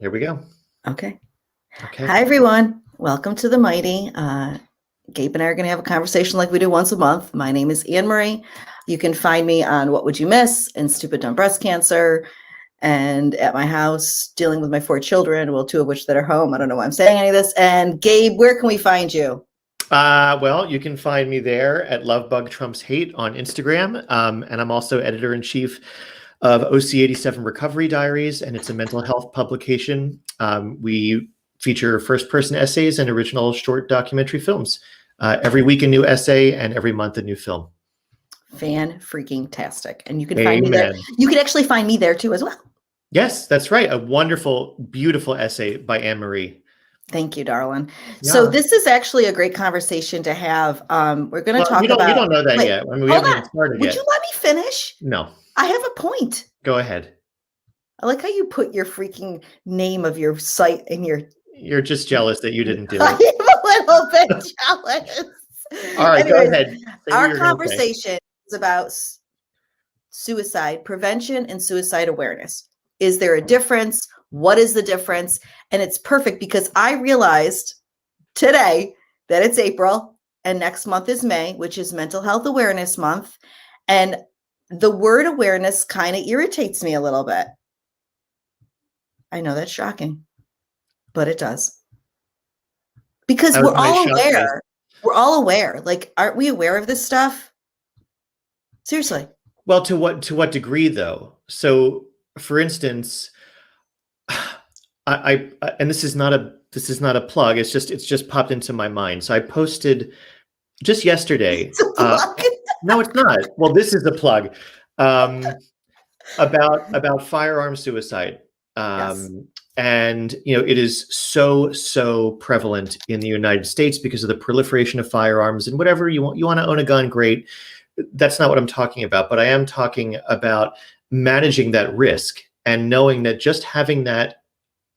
Here we go. Okay. Okay. Hi, everyone. Welcome to the Mighty. Gabe and I are going to have a conversation like we do once a month. My name is AnnMarie. You can find me on What Would You Miss and Stupid Dumb Breast Cancer and at my house dealing with my 4 children, well, 2 of which that are home. I don't know why I'm saying any of this. And Gabe, where can we find you? Well, you can find me there at Lovebug Trumps Hate on Instagram. And I'm also editor-in-chief of OC87 Recovery Diaries, and it's a mental health publication. We feature first-person essays and original short documentary films. Every week a new essay and every month a new film. Fan-freaking-tastic. And you can Amen. find me there. You can actually find me there too as well. Yes, that's right. A wonderful, beautiful essay by AnnMarie. Thank you, darling. Yeah. So this is actually a great conversation to have. We're going to talk about. We don't know that wait, yet. I mean, we hold haven't on. even started Would yet. you let me finish? No. I have a point. Go ahead. I like how you put your freaking name of your site in your. You're just jealous that you didn't do it. I am a little bit jealous. All right, Anyways, go ahead. Our conversation is about suicide prevention and suicide awareness. Is there a difference? What is the difference? And it's perfect because I realized today that it's April and next month is May, which is Mental Health Awareness Month. And the word awareness kind of irritates me a little bit. I know that's shocking, but it does. Because we're all aware. We're all aware. Like, aren't we aware of this stuff? Seriously. Well, to what degree though? So, for instance, I and this is not a plug. It's just popped into my mind. So I posted just yesterday. It's a plug. No, it's not. Well, this is a plug about firearm suicide. Yes. And it is so prevalent in the United States because of the proliferation of firearms and whatever you want to own a gun, great. That's not what I'm talking about, but I am talking about managing that risk and knowing that just having that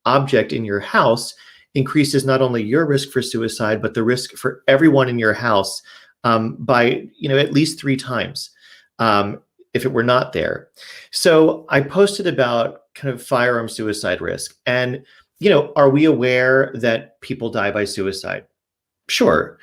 object in your house increases not only your risk for suicide, but the risk for everyone in your house by at least 3 times if it were not there. So I posted about kind of firearm suicide risk. And, are we aware that people die by suicide? Sure.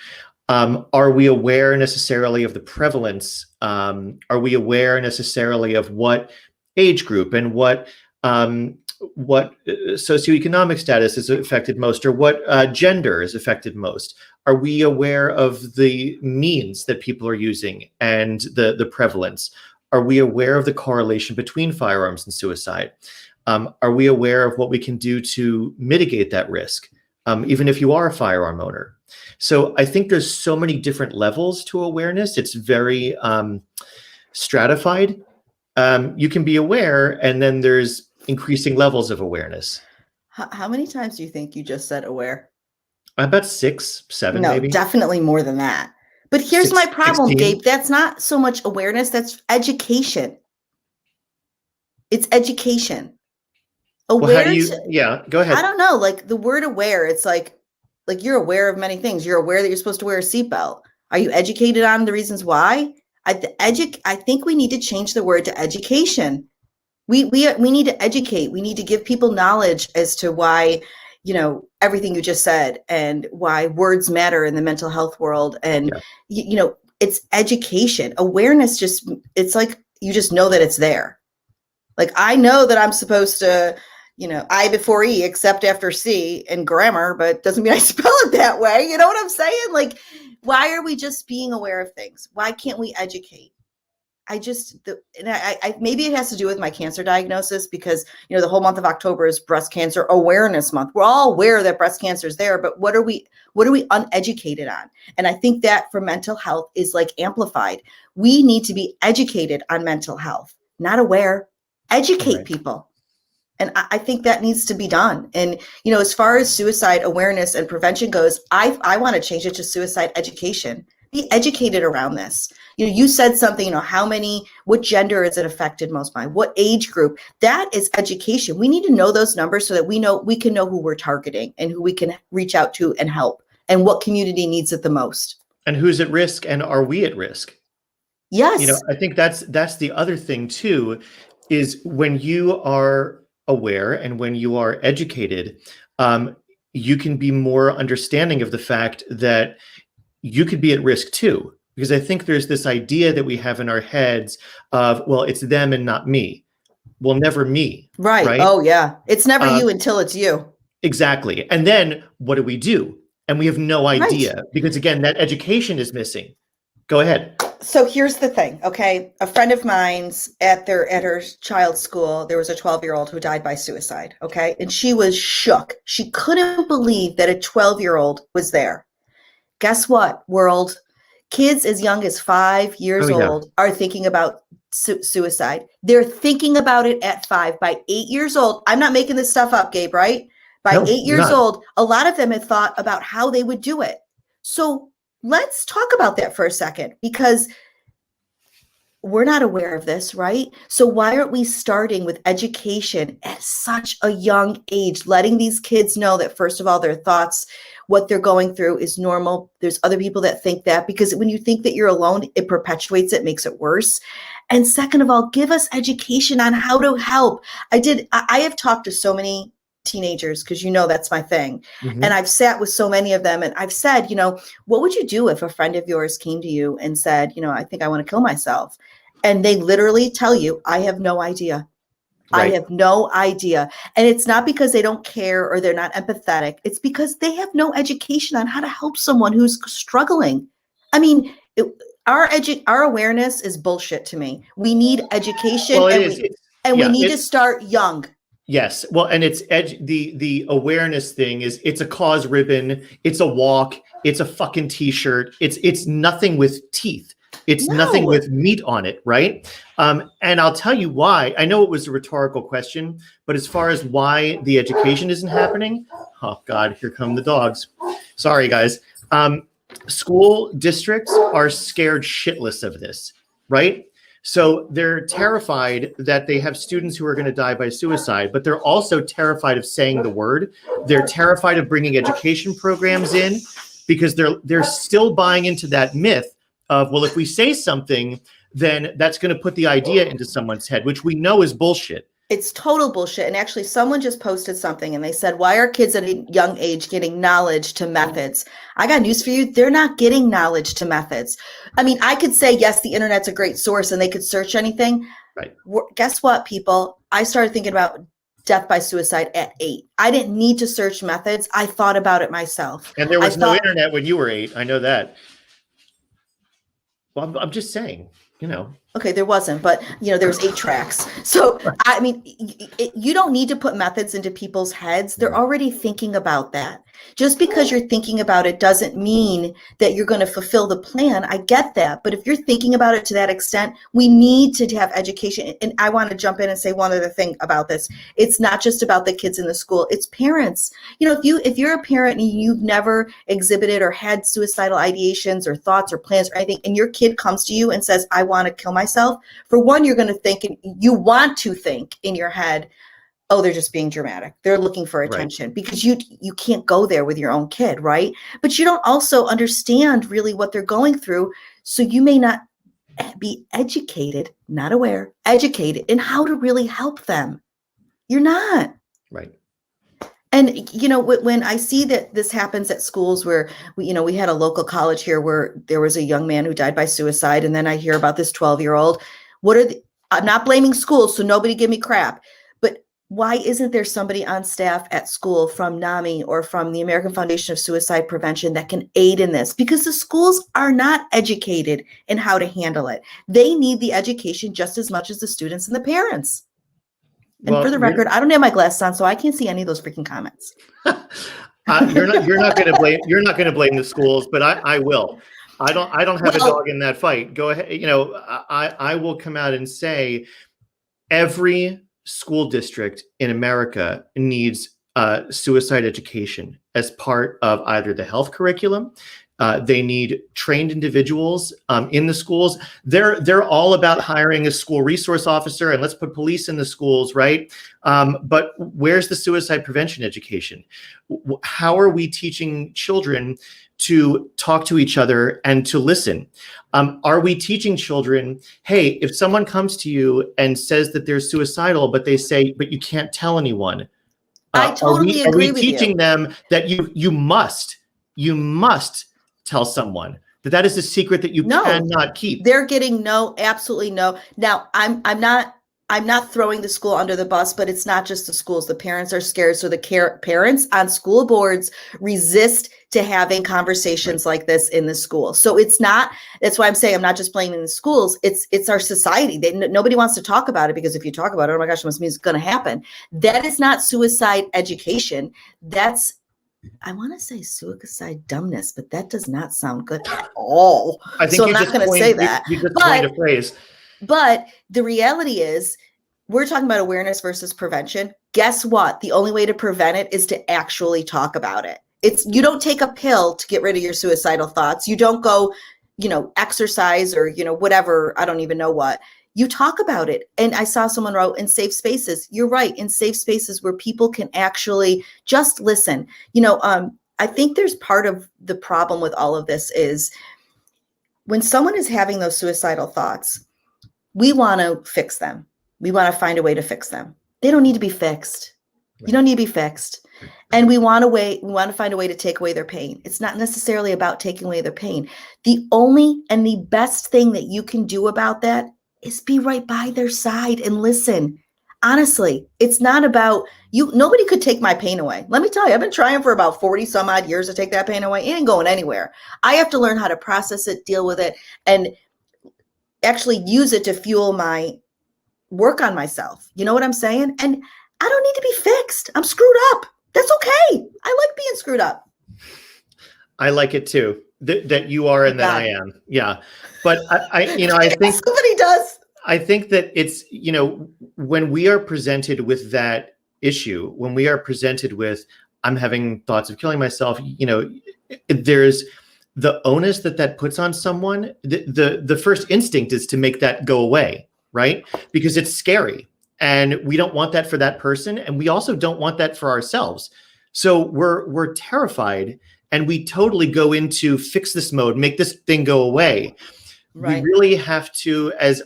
Are we aware necessarily of the prevalence? Are we aware necessarily of what age group and what socioeconomic status is affected most, or what gender is affected most? Are we aware of the means that people are using and the prevalence? Are we aware of the correlation between firearms and suicide? Are we aware of what we can do to mitigate that risk, even if you are a firearm owner? So I think there's so many different levels to awareness. It's very stratified. You can be aware, and then there's increasing levels of awareness. How many times do you think you just said aware? About 6, 7, no, maybe. Definitely more than that. But here's my problem, 16. Gabe. That's not so much awareness. That's education. It's education. Well, yeah, go ahead. I don't know. Like the word aware, it's like you're aware of many things. You're aware that you're supposed to wear a seatbelt. Are you educated on the reasons why? I think we need to change the word to education. We need to educate. We need to give people knowledge as to why, everything you just said and why words matter in the mental health world. And, it's education. Awareness it's like you just know that it's there. Like I know that I'm supposed to, I before E except after C in grammar, but doesn't mean I spell it that way. You know what I'm saying? Like, why are we just being aware of things? Why can't we educate? Maybe it has to do with my cancer diagnosis because, the whole month of October is Breast Cancer Awareness Month. We're all aware that breast cancer is there, but what are we uneducated on? And I think that for mental health is like amplified. We need to be educated on mental health, not aware. Educate people. And I think that needs to be done. And, as far as suicide awareness and prevention goes, I want to change it to suicide education. Be educated around this. You said something, what gender is it affected most by? What age group? That is education. We need to know those numbers so that we can know who we're targeting and who we can reach out to and help and what community needs it the most. And who's at risk and are we at risk? Yes. I think that's the other thing too, is when you are aware and when you are educated, you can be more understanding of the fact that you could be at risk too. Because I think there's this idea that we have in our heads of, well, it's them and not me. Well, never me. Right. Right. Oh, yeah. It's never Um, you until it's you. exactly. And then what do? And we have no Right. idea because, again, that education is missing. Go ahead. So here's the thing, okay? A friend of mine's at her child's school, there was a 12-year-old who died by suicide, okay? And she was shook. She couldn't believe that a 12-year-old was there. Guess what, world? Kids as young as 5 years old are thinking about suicide. They're thinking about it at 5. By 8 years old, I'm not making this stuff up, Gabe, right? By 8 years old, a lot of them had thought about how they would do it. So let's talk about that for a second, because we're not aware of this, right? So why aren't we starting with education at such a young age, letting these kids know that, first of all, their thoughts, what they're going through is normal. There's other people that think that, because when you think that you're alone, it perpetuates it, makes it worse. And second of all, give us education on how to help. I have talked to so many teenagers, because that's my thing. And I've sat with so many of them and I've said, what would you do if a friend of yours came to you and said, I think I want to kill myself? And they literally tell you, I have no idea. Right. I have no idea. And it's not because they don't care or they're not empathetic. It's because they have no education on how to help someone who's struggling. I mean, our awareness is bullshit to me. We need education, well, we need to start young. Yes. Well, and it's the awareness thing is, it's a cause ribbon. It's a walk. It's a fucking t-shirt. It's nothing with teeth. It's nothing with meat on it. Right. And I'll tell you why. I know it was a rhetorical question, but as far as why the education isn't happening, oh God, here come the dogs. Sorry, guys. School districts are scared shitless of this. Right. So they're terrified that they have students who are going to die by suicide, but they're also terrified of saying the word. They're terrified of bringing education programs in, because they're still buying into that myth of, well, if we say something, then that's going to put the idea into someone's head, which we know is bullshit. It's total bullshit. And actually, someone just posted something and they said, why are kids at a young age getting knowledge to methods? I got news for you. They're not getting knowledge to methods. I mean, I could say, yes, the internet's a great source and they could search anything. Right. Guess what, people? I started thinking about death by suicide at 8. I didn't need to search methods. I thought about it myself. And there was no internet when you were 8. I know that. Well, I'm just saying, Okay, there wasn't, but there was 8 tracks. So, I mean, you don't need to put methods into people's heads. They're already thinking about that. Just because you're thinking about it doesn't mean that you're going to fulfill the plan. I get that. But if you're thinking about it to that extent, we need to have education. And I want to jump in and say one other thing about this. It's not just about the kids in the school. It's parents. If you're a parent and you've never exhibited or had suicidal ideations or thoughts or plans or anything, and your kid comes to you and says, I want to kill myself, for one, you're going to think, and you want to think in your head, oh, they're just being dramatic. They're looking for attention, right? Because you can't go there with your own kid, right? But you don't also understand really what they're going through. So you may not be educated, not aware, educated in how to really help them. You're not. Right. And, when I see that this happens at schools where, we had a local college here where there was a young man who died by suicide. And then I hear about this 12-year-old. I'm not blaming schools, so nobody give me crap. But why isn't there somebody on staff at school from NAMI or from the American Foundation of Suicide Prevention that can aid in this? Because the schools are not educated in how to handle it. They need the education just as much as the students and the parents. And for the record, I don't have my glasses on, so I can't see any of those freaking comments. You're not going to blame the schools, but I will. I don't have a dog in that fight. Go ahead. I will come out and say every school district in America needs suicide education as part of either the health curriculum, They need trained individuals in the schools. They're all about hiring a school resource officer and let's put police in the schools, right? But where's the suicide prevention education? How are we teaching children to talk to each other and to listen? Are we teaching children, hey, if someone comes to you and says that they're suicidal, but they say, but you can't tell anyone? I totally agree with you. Are we teaching them that you must tell someone that is a secret that you cannot keep? They're getting no, absolutely no. Now, I'm not throwing the school under the bus, but it's not just the schools. The parents are scared. So the parents on school boards resist to having conversations like this in the school. So it's not, that's why I'm saying I'm not just blaming the schools. It's our society. Nobody wants to talk about it because if you talk about it, oh my gosh, it must mean it's going to happen. That is not suicide education. That's, I want to say suicide dumbness, but that does not sound good at all. I think so I'm not going to say that. You just coined a phrase. But the reality is, we're talking about awareness versus prevention. Guess what? The only way to prevent it is to actually talk about it. You don't take a pill to get rid of your suicidal thoughts. You don't go, exercise or, whatever. I don't even know what. You talk about it. And I saw someone wrote in safe spaces. You're right. In safe spaces where people can actually just listen. I think there's part of the problem with all of this is when someone is having those suicidal thoughts, we want to fix them. We want to find a way to fix them. They don't need to be fixed. You don't need to be fixed. And we want to find a way to take away their pain. It's not necessarily about taking away their pain. The only and the best thing that you can do about that is be right by their side and listen. Honestly, it's not about you. Nobody could take my pain away. Let me tell you, I've been trying for about 40 some odd years to take that pain away. It ain't going anywhere. I have to learn how to process it, deal with it, and actually use it to fuel my work on myself. You know what I'm saying? And I don't need to be fixed. I'm screwed up. That's okay. I like being screwed up. I like it too. That you are and that I am. Yeah. But I think somebody does. I think that it's, when we are presented with that issue, when we are presented with, I'm having thoughts of killing myself, there's the onus that puts on someone. The first instinct is to make that go away, right? Because it's scary. And we don't want that for that person. And we also don't want that for ourselves. So we're terrified and we totally go into fix this mode, make this thing go away. Right. We really have to, as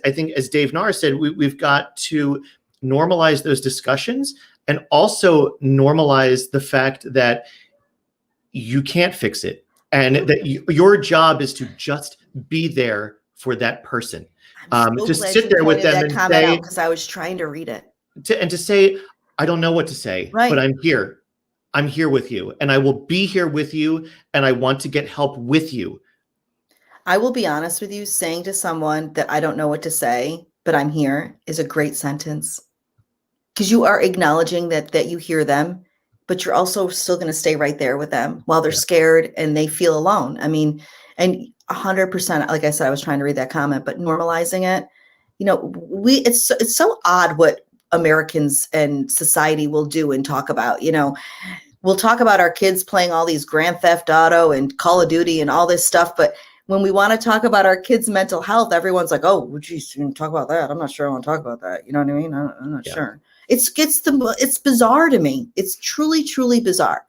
Dave Nahr said, we've got to normalize those discussions and also normalize the fact that you can't fix it. And that your job is to just be there for that person. Just sit there with them and say, because I was trying to read it. To say, I don't know what to say, but I'm here. I'm here with you and I will be here with you and I want to get help with you. I will be honest with you, saying to someone that I don't know what to say, but I'm here is a great sentence. Because you are acknowledging that you hear them, but you're also still going to stay right there with them while they're scared and they feel alone. I mean, and 100%, like I said, I was trying to read that comment, but normalizing it, it's so odd what Americans and society will do and talk about, we'll talk about our kids playing all these Grand Theft Auto and Call of Duty and all this stuff. But when we want to talk about our kids' mental health, everyone's like, oh, geez, you talk about that. I'm not sure I want to talk about that. You know what I mean? I'm not sure. It's bizarre to me. It's truly, truly bizarre.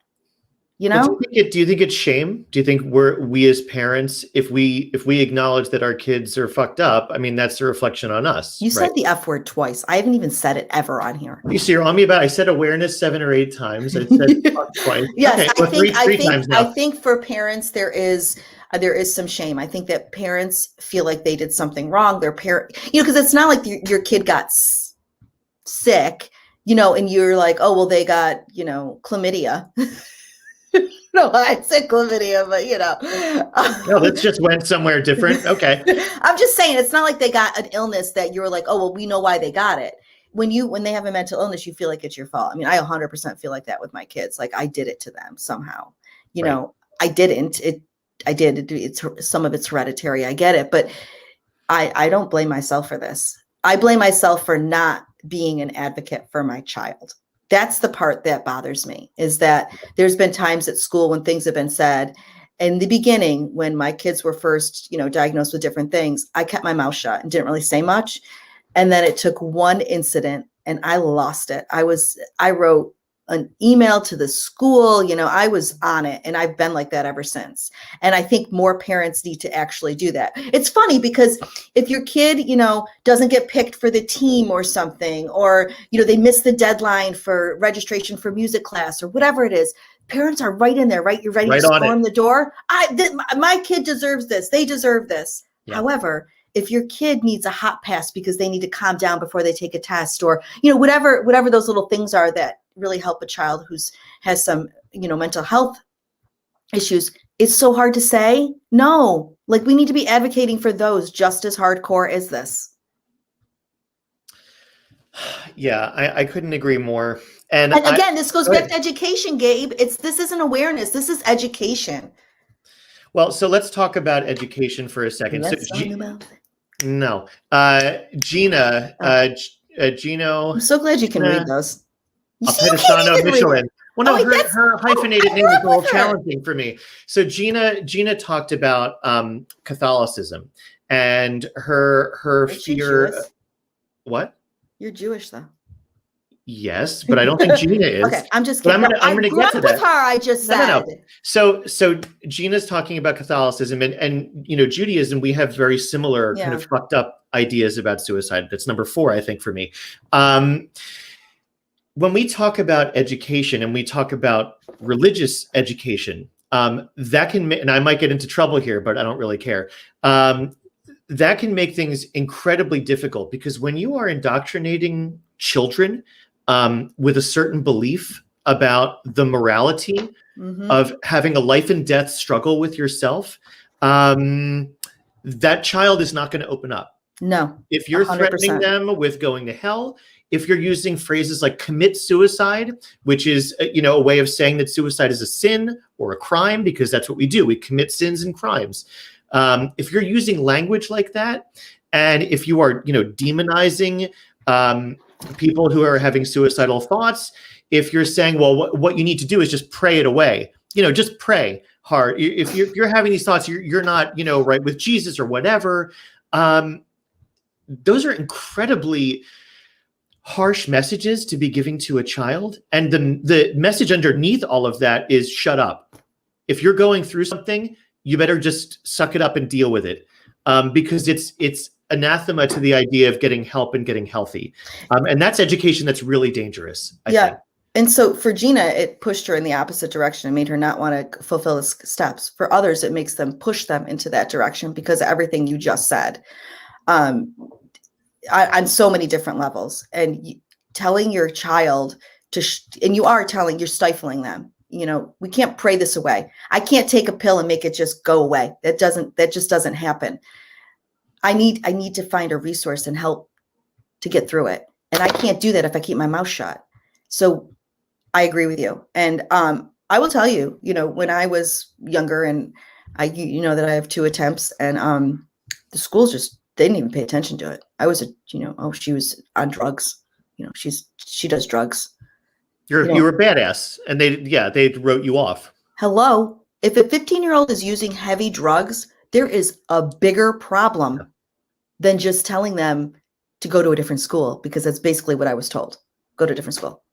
Do you think it's shame? Do you think we as parents, if we acknowledge that our kids are fucked up, I mean, that's a reflection on us. You said the F word twice. I haven't even said it ever on here. You see, you're on me about, I said awareness 7 or 8 times. I said fuck twice. Yes, okay, three times now. I think for parents, there is some shame. I think that parents feel like they did something wrong. Their parent, because it's not like your kid got sick, and you're like, oh, well, they got, chlamydia. No, I said chlamydia, but no, this just went somewhere different. Okay. I'm just saying, it's not like they got an illness that you're like, oh, well, we know why they got it. When they have a mental illness, you feel like it's your fault. I mean, I 100% feel like that with my kids. Like I did it to them somehow, I didn't, I did. It's some of it's hereditary. I get it, but I don't blame myself for this. I blame myself for not being an advocate for my child. That's the part that bothers me, is that there's been times at school when things have been said in the beginning, when my kids were first, diagnosed with different things, I kept my mouth shut and didn't really say much. And then it took one incident and I lost it. I wrote an email to the school, I was on it, and I've been like that ever since. And I think more parents need to actually do that. It's funny because if your kid, doesn't get picked for the team or something, or, they miss the deadline for registration for music class or whatever it is, parents are right in there, right? You're ready to storm the door. My kid deserves this. They deserve this. Yeah. However, if your kid needs a hot pass because they need to calm down before they take a test, or, whatever those little things are that really help a child has some, mental health issues, it's so hard to say no. Like, we need to be advocating for those just as hardcore as this. Yeah, I couldn't agree more. And again, this goes back to education, Gabe. this isn't awareness. This is education. Well, so let's talk about education for a second. No, Gina, Gino. I'm so glad you can read those. Michelin. Well, no, her hyphenated name is a little challenging for me. So Gina talked about Catholicism and her fear. What? You're Jewish, though. Yes, but I don't think Gina is. Okay, I'm just kidding. I'm going to get to that. With her, I just said. No. So Gina's talking about Catholicism and Judaism. We have very similar kind of fucked up ideas about suicide. That's number 4, I think, for me. When we talk about education and we talk about religious education, that can, and I might get into trouble here, but I don't really care. That can make things incredibly difficult, because when you are indoctrinating children with a certain belief about the morality of having a life and death struggle with yourself, that child is not going to open up. No. If you're 100%. Threatening them with going to hell, if you're using phrases like commit suicide, which is, a way of saying that suicide is a sin or a crime, because that's what we do. We commit sins and crimes. If you're using language like that, and if you are, demonizing people who are having suicidal thoughts, if you're saying, well, what you need to do is just pray it away, just pray hard. If you're having these thoughts, you're not, right with Jesus or whatever. Those are incredibly harsh messages to be giving to a child. And the message underneath all of that is shut up. If you're going through something, you better just suck it up and deal with it. Because it's anathema to the idea of getting help and getting healthy. And that's education that's really dangerous, I think. And so for Gina, it pushed her in the opposite direction and made her not want to fulfill the steps. For others, it makes them push them into that direction because of everything you just said. On so many different levels, and telling your child and you are telling, you're stifling them. We can't pray this away. I can't take a pill and make it just go away. That just doesn't happen. I need to find a resource and help to get through it. And I can't do that if I keep my mouth shut. So I agree with you. And I will tell you, when I was younger, and that I have 2 attempts, and the schools just, they didn't even pay attention to it. I was she was on drugs. She does drugs. You were a badass, and they wrote you off. Hello. If a 15-year-old is using heavy drugs, there is a bigger problem than just telling them to go to a different school, because that's basically what I was told. Go to a different school.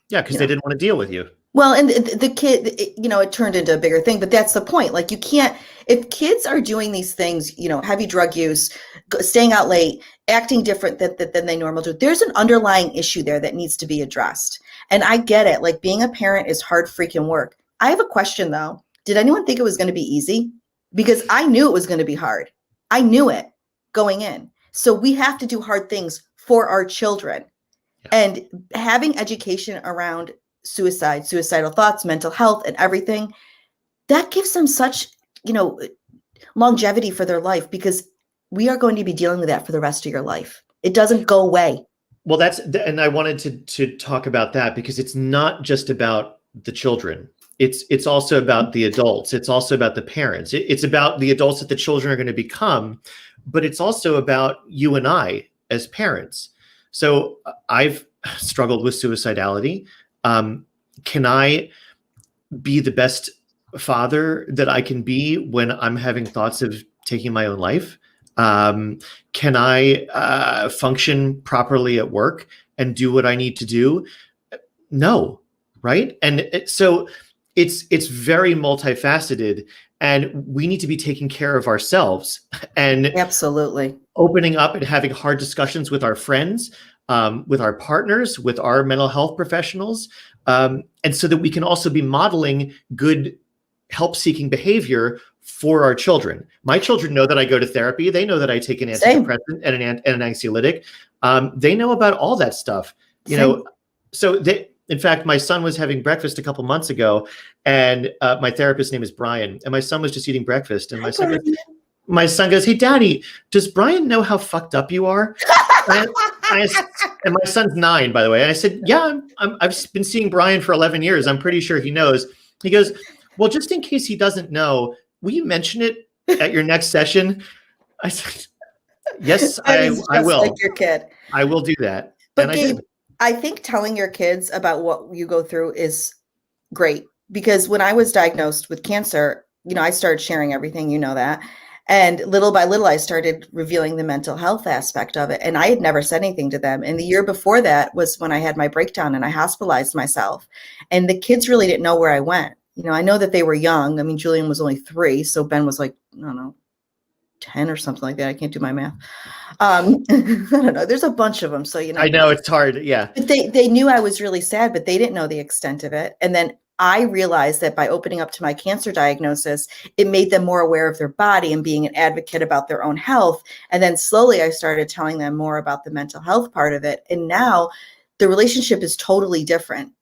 Yeah, because they didn't want to deal with you. Well, and the kid, it turned into a bigger thing, but that's the point. Like, you can't, if kids are doing these things, heavy drug use, staying out late, acting different than they normally do, there's an underlying issue there that needs to be addressed. And I get it. Like, being a parent is hard freaking work. I have a question, though. Did anyone think it was going to be easy? Because I knew it was going to be hard. I knew it going in. So we have to do hard things for our children. Yeah. And having education around suicide, suicidal thoughts, mental health, and everything, that gives them such, longevity for their life, because we are going to be dealing with that for the rest of your life. It doesn't go away. Well, and I wanted to talk about that, because it's not just about the children. It's also about the adults. It's also about the parents. It's about the adults that the children are going to become, but it's also about you and I as parents. So I've struggled with suicidality. Can I be the best father that I can be when I'm having thoughts of taking my own life? Can I function properly at work and do what I need to do? No, right? And so it's very multifaceted, and we need to be taking care of ourselves and Absolutely. opening up and having hard discussions with our friends, with our partners, with our mental health professionals, and so that we can also be modeling good help-seeking behavior for our children. My children know that I go to therapy. They know that I take an Same. antidepressant and an anxiolytic. They know about all that stuff. You Same. know, so in fact, my son was having breakfast a couple months ago, and my therapist's name is Brian, and my son was just eating breakfast, and my son goes, "Hey, Daddy, does Brian know how fucked up you are?" And my son's 9, by the way. And I said, "Yeah, I've been seeing Brian for 11 years. I'm pretty sure he knows." He goes, "Well, just in case he doesn't know, will you mention it at your next session?" I said, "Yes, I will. Like your kid. I will do that." But And Gabe, I did. I think telling your kids about what you go through is great, because when I was diagnosed with cancer, I started sharing everything, that. And little by little, I started revealing the mental health aspect of it. And I had never said anything to them. And the year before that was when I had my breakdown and I hospitalized myself. And the kids really didn't know where I went. I know that they were young. I mean, Julian was only 3. So Ben was like, I don't know, 10 or something like that. I can't do my math. I don't know. There's a bunch of them. So, I know it's hard. Yeah. But they knew I was really sad, but they didn't know the extent of it. And then I realized that by opening up to my cancer diagnosis, it made them more aware of their body and being an advocate about their own health. And then slowly I started telling them more about the mental health part of it. And now the relationship is totally different.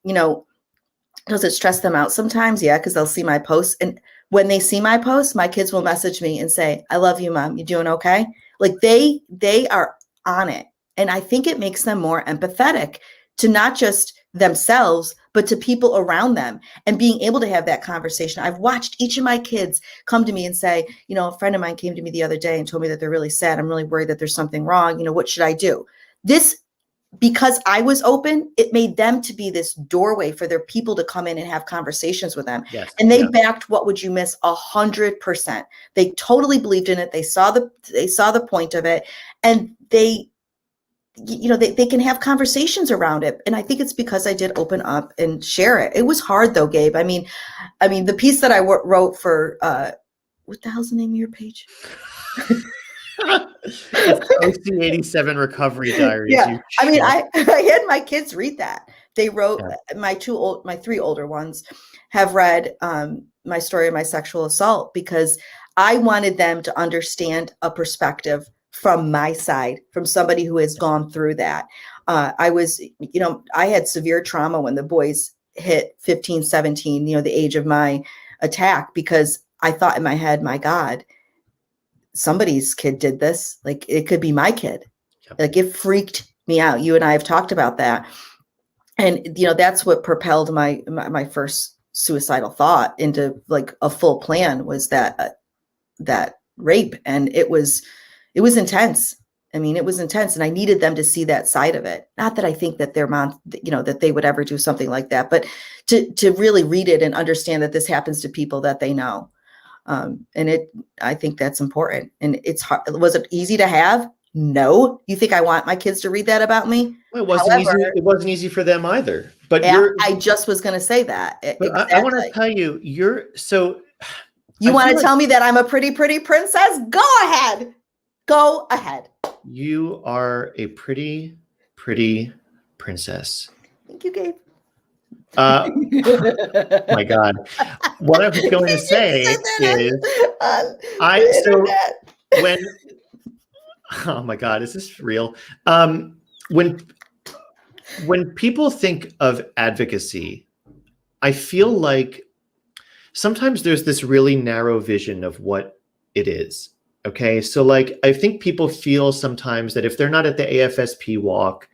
Does it stress them out sometimes? Yeah, because they'll see my posts. And when they see my posts, my kids will message me and say, "I love you, Mom. You doing okay?" Like they are on it. And I think it makes them more empathetic to not just themselves, but to people around them, and being able to have that conversation. I've watched each of my kids come to me and say, a friend of mine came to me the other day and told me that they're really sad. I'm really worried that there's something wrong. What should I do? Because I was open, it made them to be this doorway for their people to come in and have conversations with them. Yes, and they backed What Would You Miss 100%. They totally believed in it. They saw the point of it, and they can have conversations around it. And I think it's because I did open up and share it. It was hard though, Gabe. I mean, the piece that I wrote for, what the hell's the name of your page? It's OC87 Recovery Diaries. Yeah. I mean, I had my kids read that. They wrote, my 3 older ones have read my story of my sexual assault, because I wanted them to understand a perspective from my side, from somebody who has gone through that. I had severe trauma when the boys hit 15, 17, the age of my attack, because I thought in my head, my God, somebody's kid did this. Like, it could be my kid. Yep. Like, it freaked me out. You and I have talked about that. And, that's what propelled my first suicidal thought into like a full plan, was that rape. And it was intense. I mean, it was intense, and I needed them to see that side of it. Not that I think that their mom, that they would ever do something like that, but to really read it and understand that this happens to people that they know. I think that's important. And it's hard. Was it easy to have? No. You think I want my kids to read that about me? Well, it wasn't easy. It wasn't easy for them either. But I just was going to say that. But exactly. I want to tell you, you want to tell me that I'm a pretty, pretty princess? Go ahead. Go ahead. You are a pretty, pretty princess. Thank you, Gabe. My God. What I was going to say is oh my God, is this real? When people think of advocacy, I feel like sometimes there's this really narrow vision of what it is. Okay. So like, I think people feel sometimes that if they're not at the AFSP walk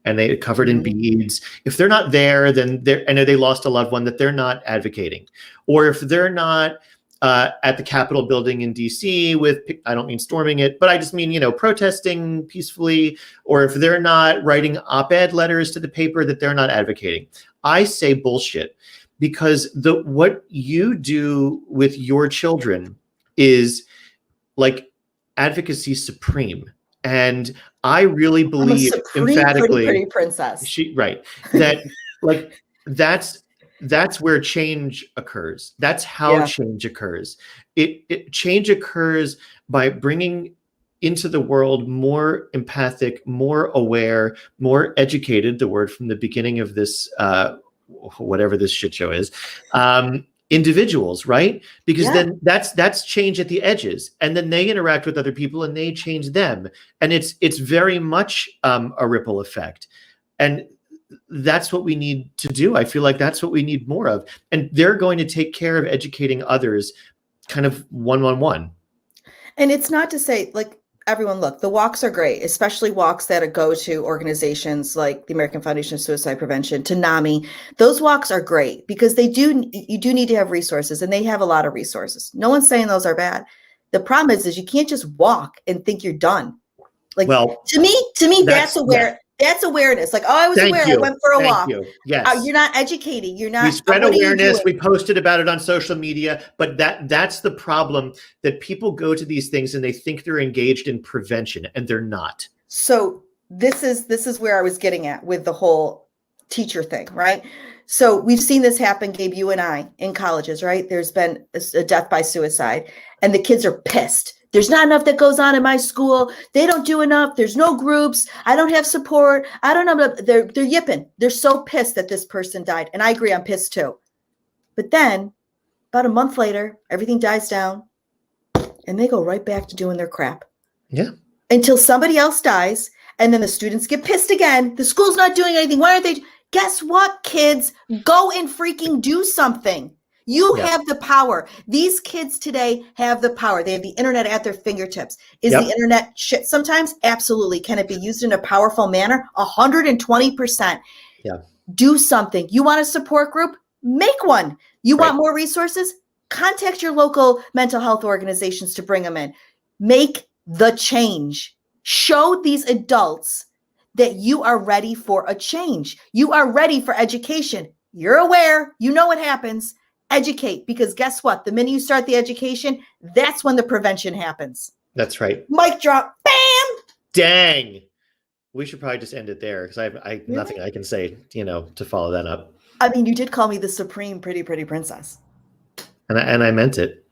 and they covered in beads, if they're not there, then I know they lost a loved one, that they're not advocating. Or if they're not at the Capitol building in DC with, I don't mean storming it, but I just mean, protesting peacefully, or if they're not writing op-ed letters to the paper, that they're not advocating. I say bullshit. because what you do with your children is like advocacy supreme. And I really I'm a believe supreme emphatically, pretty princess. right, that like that's where change occurs. That's how Yeah. change occurs. It change occurs by bringing into the world more empathic, more aware, more educated, the word from the beginning of this whatever this shit show is, individuals, right? Because Yeah. then that's change at the edges, and then they interact with other people and they change them, and it's very much a ripple effect. And that's what we need to do. I feel like that's what we need more of, and they're going to take care of educating others, kind of one. And it's not to say, like, everyone, look, the walks are great, especially walks that go to organizations like the American Foundation of Suicide Prevention, to NAMI. Those walks are great because you do need to have resources, and they have a lot of resources. No one's saying those are bad. The problem is you can't just walk and think you're done. Like, well, to me, that's aware. Yeah. That's awareness. Like, oh, I was aware. I went for a walk. Yes. You're not educating. You're not. We spread awareness. We posted about it on social media, but that's the problem, that people go to these things and they think they're engaged in prevention, and they're not. So this is where I was getting at with the whole teacher thing, right? So we've seen this happen, Gabe, you and I, in colleges, right? There's been a death by suicide, and the kids are pissed. There's not enough that goes on in my school. They don't do enough. There's no groups. I don't have support. I don't know. They're yipping. They're so pissed that this person died. And I agree, I'm pissed too. But then about a month later, everything dies down and they go right back to doing their crap. Yeah. Until somebody else dies. And then the students get pissed again. The school's not doing anything. Why aren't they? Guess what, kids? Go and freaking do something. You have the power. These kids today have the power. They have the internet at their fingertips. Is the internet shit sometimes? Absolutely. Can it be used in a powerful manner? 120%. Yeah. Do something. You want a support group? Make one. You want more resources? Contact your local mental health organizations to bring them in. Make the change. Show these adults that you are ready for a change. You are ready for education. You're aware. You know what happens. Educate, because guess what? The minute you start the education, that's when the prevention happens. That's right. Mic drop. Bam. Dang. We should probably just end it there, because I have nothing I can say, to follow that up. I mean, you did call me the supreme pretty princess. And I meant it.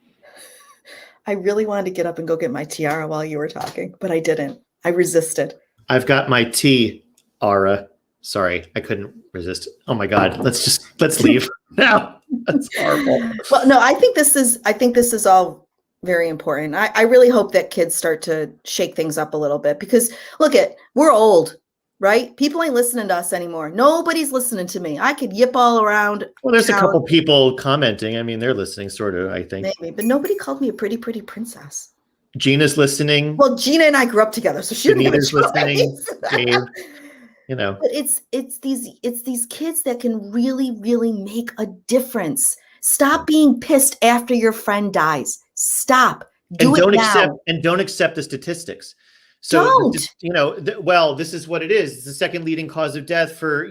I really wanted to get up and go get my tiara while you were talking, but I didn't. I resisted. I've got my tiara. Sorry, I couldn't resist. Oh my God. Let's leave now. That's horrible. Well, no, I think this is all very important. I really hope that kids start to shake things up a little bit, because we're old, right? People ain't listening to us anymore. Nobody's listening to me. I could yip all around. Well, there's a couple people commenting. I mean, they're listening, sort of, I think. Maybe, but nobody called me a pretty princess. Gina's listening. Well, Gina and I grew up together, so she didn't have a choice. Listening. Dave. But it's these kids that can really, really make a difference. Stop being pissed after your friend dies. Stop. Do it now. Don't accept the statistics. So don't. This is what it is. It's the second leading cause of death for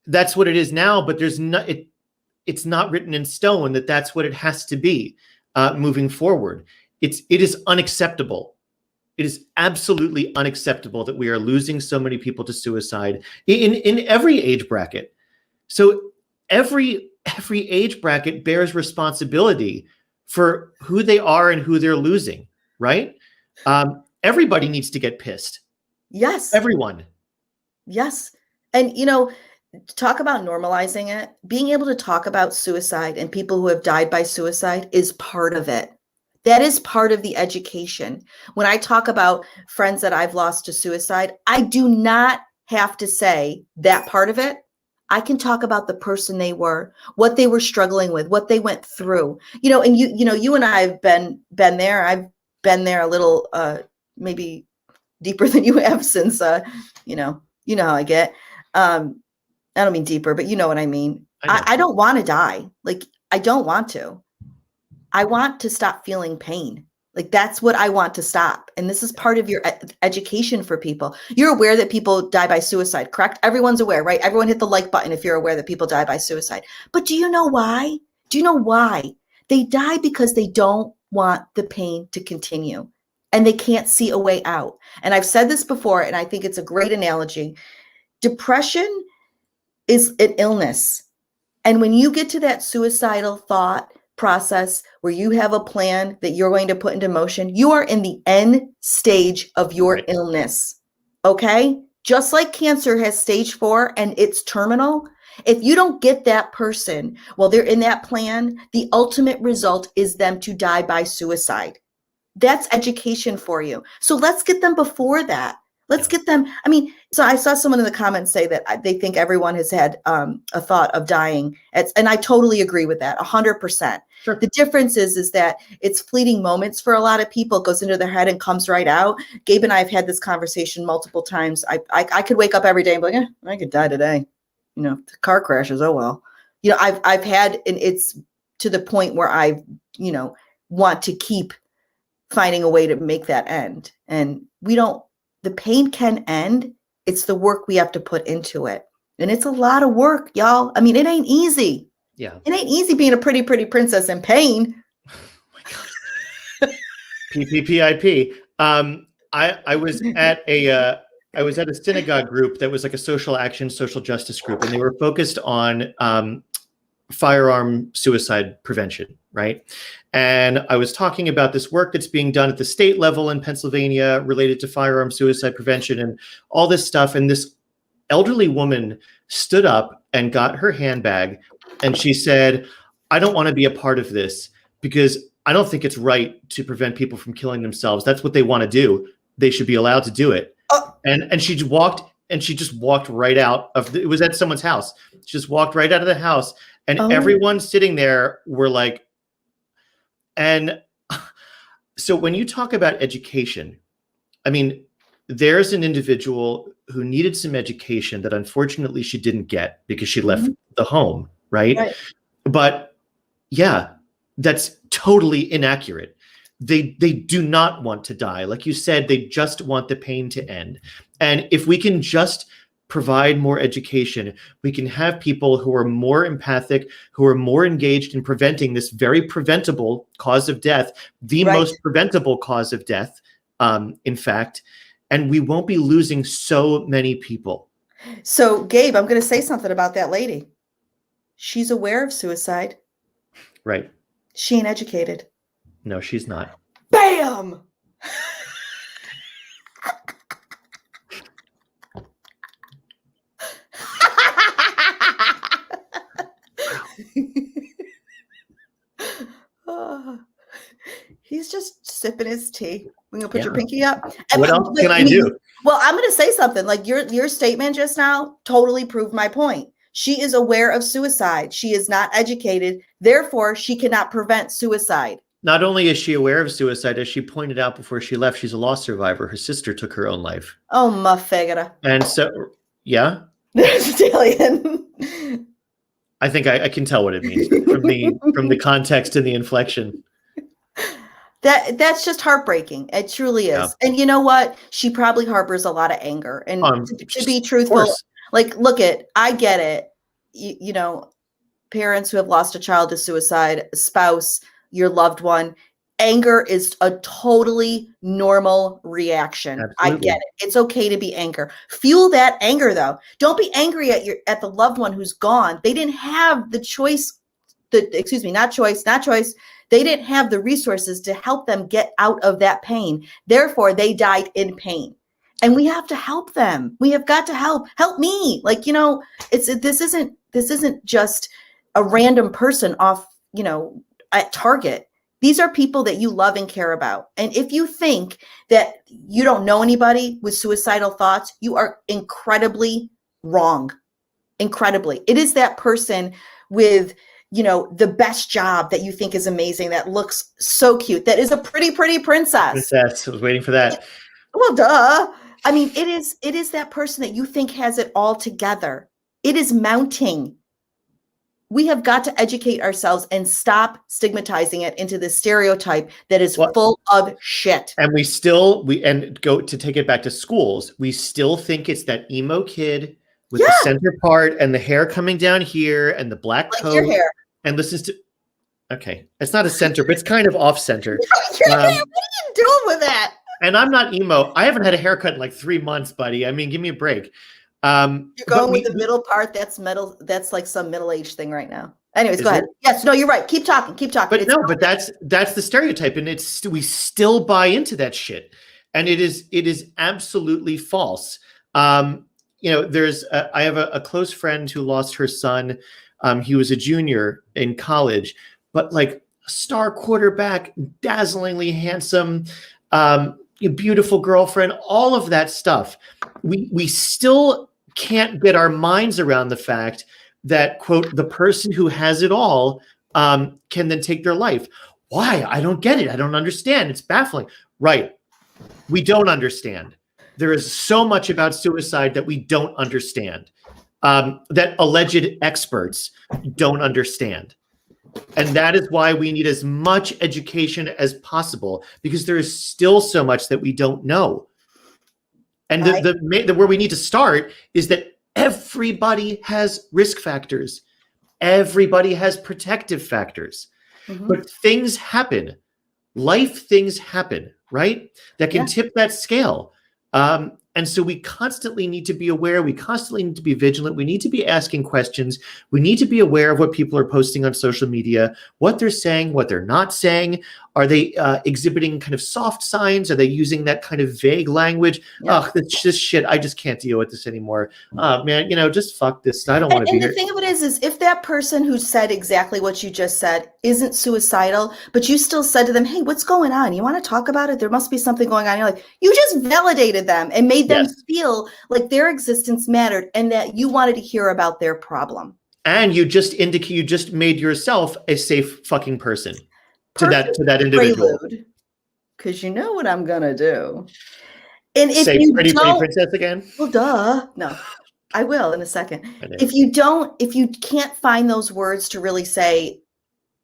that's what it is now. But it's not written in stone that that's what it has to be moving forward. It is unacceptable. It is absolutely unacceptable that we are losing so many people to suicide in every age bracket. So every age bracket bears responsibility for who they are and who they're losing, right? Everybody needs to get pissed. Yes. Everyone. Yes. And, talk about normalizing it. Being able to talk about suicide and people who have died by suicide is part of it. That is part of the education. When I talk about friends that I've lost to suicide, I do not have to say that part of it. I can talk about the person they were, what they were struggling with, what they went through. And you and I have been there. I've been there a little, maybe deeper than you have, since you know how I get. I don't mean deeper, but you know what I mean. I don't want to die. Like, I don't want to. I want to stop feeling pain. Like, that's what I want to stop. And this is part of your education for people. You're aware that people die by suicide, correct? Everyone's aware, right? Everyone hit the like button if you're aware that people die by suicide. But do you know why? Do you know why? They die because they don't want the pain to continue and they can't see a way out. And I've said this before, and I think it's a great analogy. Depression is an illness. And when you get to that suicidal thought process where you have a plan that you're going to put into motion, you are in the end stage of your illness. Okay? Just like cancer has stage 4 and it's terminal, if you don't get that person while they're in that plan, the ultimate result is them to die by suicide. That's education for you. So let's get them before that. Let's get them. I mean, so I saw someone in the comments say that they think everyone has had a thought of dying. And I totally agree with that, 100%. Sure. The difference is that it's fleeting moments for a lot of people. It goes into their head and comes right out. Gabe and I have had this conversation multiple times. I could wake up every day and be like, I could die today. You know, car crashes, oh well. You know, I've had, and it's to the point where I, you know, want to keep finding a way to make that end. And the pain can end. It's the work we have to put into it. And it's a lot of work, y'all. I mean, it ain't easy. Yeah. It ain't easy being a pretty princess in pain. Oh my God. PPPIP. I was at a synagogue group that was like a social action, social justice group, and they were focused on firearm suicide prevention, right? And I was talking about this work that's being done at the state level in Pennsylvania related to firearm suicide prevention and all this stuff. And this elderly woman stood up and got her handbag and she said, I don't want to be a part of this because I don't think it's right to prevent people from killing themselves. That's what they want to do. They should be allowed to do it. And she just walked right out of it was at someone's house. She just walked right out of the house. And everyone sitting there were like, and so when you talk about education, I mean, there's an individual who needed some education that unfortunately she didn't get because she left the home, right? But yeah, that's totally inaccurate. They do not want to die. Like you said, they just want the pain to end. And if we can just provide more education, we can have people who are more empathic, who are more engaged in preventing this very preventable cause of death, the most preventable cause of death, in fact, and we won't be losing so many people. So, Gabe, I'm going to say something about that lady. She's aware of suicide. Right. She ain't educated. No, she's not. Bam! He's just sipping his tea. We're gonna put your pinky up. What else can I do? Well, I'm gonna say something. Like your statement just now totally proved my point. She is aware of suicide. She is not educated. Therefore, she cannot prevent suicide. Not only is she aware of suicide, as she pointed out before she left, she's a loss survivor. Her sister took her own life. Oh, my figura. And so, yeah. There's Italian. I think I can tell what it means from the context and the inflection. That's just heartbreaking. It truly is. Yeah. And you know what? She probably harbors a lot of anger. And to be truthful, like, I get it. You know, parents who have lost a child to suicide, a spouse, your loved one, anger is a totally normal reaction. Absolutely. I get it. It's okay to be angry. Fuel that anger though. Don't be angry at the loved one who's gone. They didn't have the choice. Not choice. They didn't have the resources to help them get out of that pain. Therefore, they died in pain. And we have to help them. We have got to help me. Like, you know, this isn't just a random person off, you know, at Target. These are people that you love and care about. And if you think that you don't know anybody with suicidal thoughts, you are incredibly wrong. Incredibly. It is that person with, you know, the best job that you think is amazing, that looks so cute, that is a pretty princess. I was waiting for that. Well, duh. I mean, it is that person that you think has it all together. It is mounting. We have got to educate ourselves and stop stigmatizing it into this stereotype that is full of shit. And go to take it back to schools. We still think it's that emo kid with the center part and the hair coming down here and the black coat your hair. And listens to. Okay, it's not a center, but it's kind of off center. What are you doing with that? And I'm not emo. I haven't had a haircut in like 3 months, buddy. I mean, give me a break. You're going with the middle part. That's metal. That's like some middle-aged thing right now. Anyways, go ahead. Yes, no, you're right. Keep talking. But that's the stereotype, and we still buy into that shit, and it is absolutely false. I have a close friend who lost her son. He was a junior in college, but like a star quarterback, dazzlingly handsome, beautiful girlfriend, all of that stuff. We still can't get our minds around the fact that, quote, the person who has it all can then take their life. Why? I don't get it. I don't understand. It's baffling. Right. We don't understand. There is so much about suicide that we don't understand, that alleged experts don't understand. And that is why we need as much education as possible, because there is still so much that we don't know. And where we need to start is that everybody has risk factors. Everybody has protective factors. Mm-hmm. But things happen. Things happen, right? That can tip that scale. And so we constantly need to be aware. We constantly need to be vigilant. We need to be asking questions. We need to be aware of what people are posting on social media, what they're saying, what they're not saying. Are they exhibiting kind of soft signs? Are they using that kind of vague language? Oh, this shit. I just can't deal with this anymore. Man, just fuck this. I don't want to be here. And the thing of it is if that person who said exactly what you just said isn't suicidal, but you still said to them, hey, what's going on? You want to talk about it? There must be something going on. You're like, you just validated them and made them feel like their existence mattered and that you wanted to hear about their problem. And you just made yourself a safe fucking person to that individual. Because you know what I'm gonna do. And if say you pretty princess again. Well, duh. No, I will in a second. If you can't find those words to really say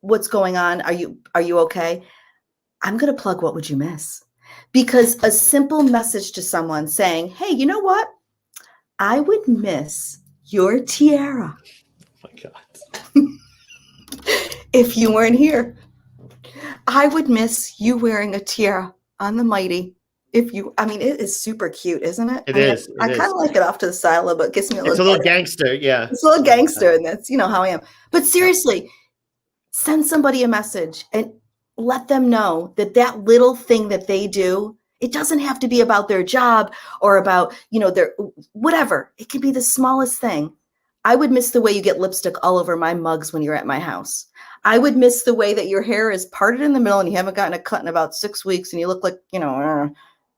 what's going on, are you okay? I'm gonna plug What Would You Miss? Because a simple message to someone saying, hey, you know what? I would miss your tiara. Oh my God. If you weren't here. I would miss you wearing a tiara on the mighty. It is super cute, isn't it? It is. I kind of like it off to the side a little bit. Gives me It's a little gangster, yeah. It's a little gangster, and that's how I am. But seriously, send somebody a message and let them know that little thing that they do, it doesn't have to be about their job or about, their whatever. It can be the smallest thing. I would miss the way you get lipstick all over my mugs when you're at my house. I would miss the way that your hair is parted in the middle and you haven't gotten a cut in about 6 weeks and you look like,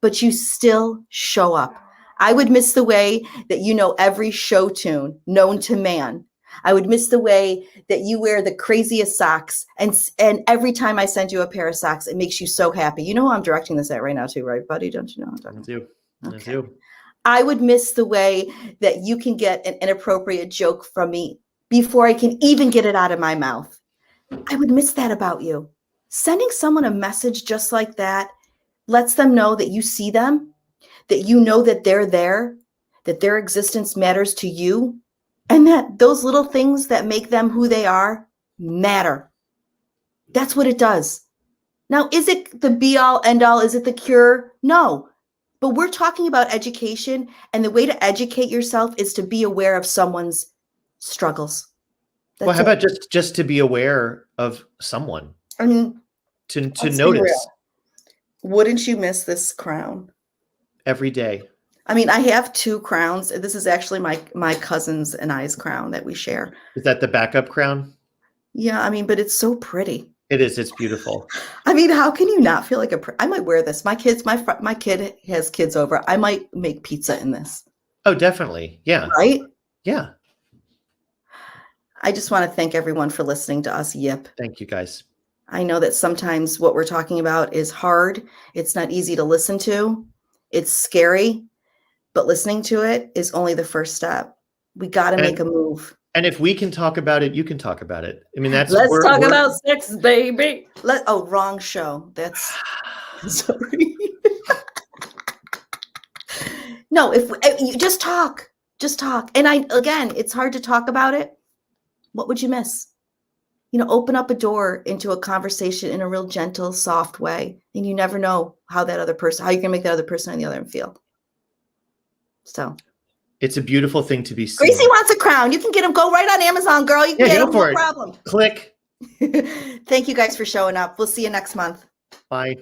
but you still show up. I would miss the way that you know every show tune known to man. I would miss the way that you wear the craziest socks. And every time I send you a pair of socks, it makes you so happy. You know who I'm directing this at right now too, right, buddy? Don't you know? I do. Okay. I do. I would miss the way that you can get an inappropriate joke from me before I can even get it out of my mouth. I would miss that about you. Sending someone a message just like that lets them know that you see them, that you know that they're there, that their existence matters to you, and that those little things that make them who they are matter. That's what it does. Now, is it the be all end all? Is it the cure? No. But we're talking about education, and the way to educate yourself is to be aware of someone's struggles. Well, how about just to be aware of someone? I mean, to notice. Wouldn't you miss this crown? Every day. I mean, I have 2 crowns. This is actually my cousin's and I's crown that we share. Is that the backup crown? Yeah, but it's so pretty. It is. It's beautiful. How can you not feel like I might wear this. My kid has kids over. I might make pizza in this. Oh, definitely. Yeah. Right? Yeah. I just want to thank everyone for listening to us yip. Thank you, guys. I know that sometimes what we're talking about is hard. It's not easy to listen to. It's scary, but listening to it is only the first step. We got to make a move. And if we can talk about it, you can talk about it. I mean, that's Let's talk about sex, baby. Wrong show. That's sorry. No, if you just talk. And again, it's hard to talk about it. What would you miss? Open up a door into a conversation in a real gentle, soft way. And you never know how you can make that other person on the other end feel. So it's a beautiful thing to be seen. Gracie wants a crown. You can get him. Go right on Amazon, girl. You can get him, no problem. Click. Thank you guys for showing up. We'll see you next month. Bye.